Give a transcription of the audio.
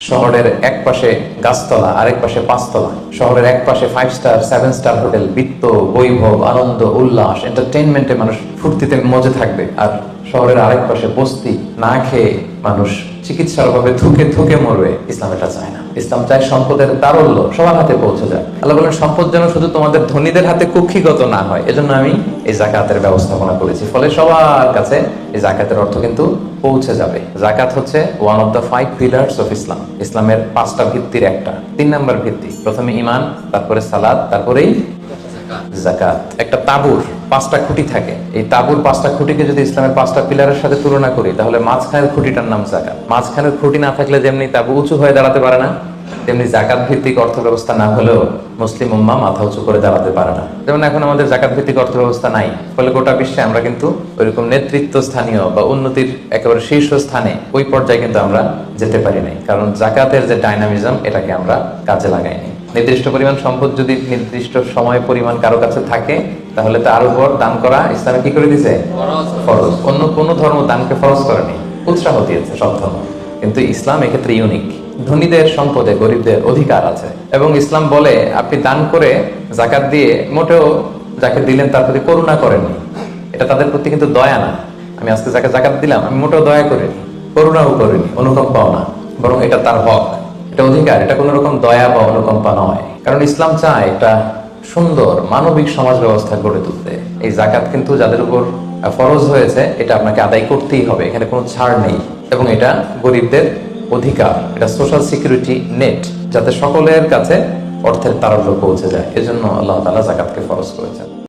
শহরের এক পাশে গাছতলা, আরেক পাশে পাঁচতলা। শহরের এক পাশে 5 স্টার 7 স্টার হোটেল, বৃত্ত, বৈভব, আনন্দ, উল্লাস, এন্টারটেইনমেন্টে মানুষ ফুর্তিতে মজে থাকবে। আর শহরের আরেক পাশে বস্তি, না খেয়ে মানুষ চিকিৎসার অভাবে থুকে থুকে মরবে। ইসলাম এটা চায় না। ইসলাম চায় সম্পদের তারল্য সবার হাতে পৌঁছে যায়। আল্লাহ বলেন, সম্পদ যেন শুধু তোমাদের ধনীদের হাতে কুক্ষিগত না হয়, এজন্য আমি এই যাকাতের ব্যবস্থাপনা করেছি। ফলে সবার কাছে এই যাকাতের অর্থ কিন্তু পৌঁছে যাবে। যাকাত হচ্ছে one of the 5 pillars of Islam. ইসলামের 5টা ভিত্তির একটা। 3 নাম্বার ভিত্তি, প্রথমে ঈমান, তারপরে সালাত, তারপরেই যাকাত। একটা তাঁবুর 5টা খুঁটি থাকে। এই তাঁবুর 5টা খুঁটিকে যদি ইসলামের 5টা পিলারের সাথে তুলনা করি, তাহলে মাঝখানের খুঁটিটার নাম যাকাত। মাঝখানের খুঁটি না থাকলে যেমনি তাঁবু উঁচু হয়ে দাঁড়াতে পারে না, তেমনি যাকাত ভিত্তিক অর্থ ব্যবস্থা না হলেও মুসলিম উম্মাহ মাথা উঁচু করে দাঁড়াতে পারে না। যেমন এখন আমাদের যাকাত ভিত্তিক অর্থ ব্যবস্থা নাই, ফলে গোটা বিশ্বে আমরা কিন্তু ওইরকম নেতৃত্ব স্থানীয় বা উন্নতির একেবারে শীর্ষ স্থানে ওই পর্যায়ে কিন্তু আমরা যেতে পারি নাই, কারণ যাকাতের যে ডাইনামিজম এটাকে আমরা কাজে লাগাইনি। নির্দিষ্ট পরিমাণ সম্পদ যদি নির্দিষ্ট সময় পরিমাণ কারো কাছে থাকে, তাহলে তার উপর দান করা ইসলামে কি করে দিয়েছে? ফরজ। অন্য কোনো ধর্ম দানকে ফরজ করেনি, উৎসাহ দিয়েছে সব ধর্ম, কিন্তু ইসলাম এক্ষেত্রে ইউনিক। ধনীদের সম্পদে গরিবদের অধিকার আছে, এবং ইসলাম বলে আপনি দান করে যাকাত দিয়ে মোটেও যাকে দিলেন তার প্রতি করুণা করেননি। এটা তাদের প্রতি কিন্তু দয়া না। আমি আজকে যাকে যাকাত দিলাম আমি মোটেও দয়া করিনি, করুণাও করিনি, অনুকম্পাও না, বরং এটা তার হক, এটা অধিকার, এটা কোনো রকম দয়া বা অনুকম্পা নয়। কারণ ইসলাম চায় একটা সুন্দর মানবিক সমাজ ব্যবস্থা গড়ে তুলতে। এই যাকাত কিন্তু যাদের উপর ফরজ হয়েছে, এটা আপনাকে আদায় করতেই হবে, এখানে কোনো ছাড় নেই। এবং এটা গরিবদের অধিকার, এটা সোশ্যাল সিকিউরিটি নেট, যাতে সকলের কাছে অর্থের তারল্য পৌঁছে যায়। এজন্য আল্লাহ তাআলা যাকাতকে ফরজ করেছেন।